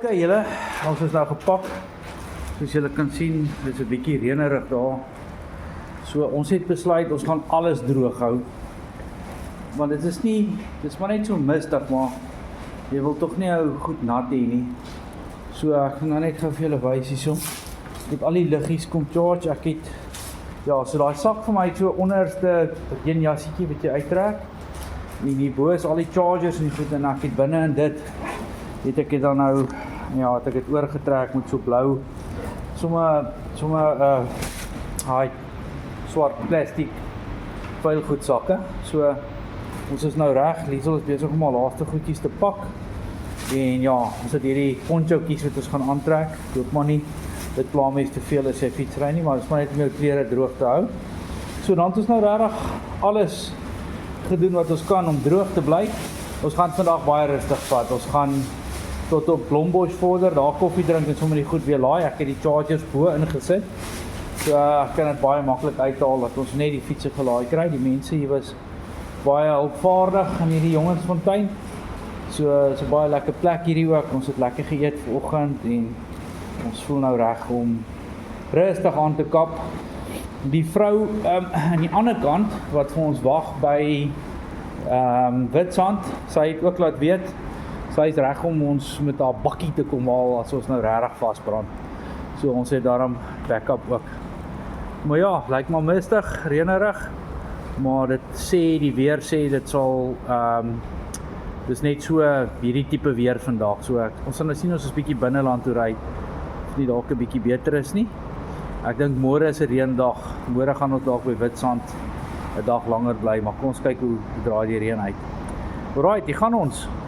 Ok julle, ons is nou gepak. Soos julle kan sien, dit is 'n bietjie reënerig daar. So ons het besluit ons gaan alles droog hou. Want dit is maar net so mistig, maar jy wil tog nie ou goed nat hê nie. So ek gaan nou net gou vir julle wys hierso. Ek het al die liggies kom charge. Ek het so daai sak vir my het so onderste een jassietjie wat jy uittrek. En hierbo is al die chargers en die goed en ek het binne in dit het ek dit dan nou het ek dit oorgetrek met so blou somme swart plastiek vuilgoedsakke. So ons is nou reg. Liesel is besig om al laaste goedjies te pak. En ons het hierdie ponchootjies wat ons gaan aantrek. Ek hoop maar nie dit pla mens te veel as jy fietsry nie, maar dit is maar net om jou klere droog te hou. So dan het ons nou regtig alles gedoen wat ons kan om droog te bly. Ons gaan vandag baie rustig vat. Ons gaan tot op Blombosch vorder, daar koffie drink en sommer die goed weer laai. Ek het die chargers bo ingesit. So ek kan dit baie maklik uithaal dat ons net die fietsse gelaai kry. Die mense hier was baie hulpvaardig in hierdie jongensfontein. So is 'n baie lekker plek hierdie ook. Ons het lekker geëet vanoggend en ons voel nou reg om rustig aan te kap. Die vrou aan die ander kant wat vir ons wag by Witstrand, sy het ook laat weet sy is reg om ons met haar bakkie te kom haal as ons nou regtig vasbrand. So ons het daarom backup ook. Maar lyk maar mistig, reënerig, maar die weer sê dit sal dis net so hierdie tipe weer vandag. So ons gaan nou sien ons is bietjie binneland toe ry. Of nie dalk 'n bietjie beter is nie. Ek dink môre is 'n reendag. Môre gaan ons dalk by Witstrand 'n dag langer bly, maar kom ons kyk hoe draai die reën uit. Alright, hier gaan ons.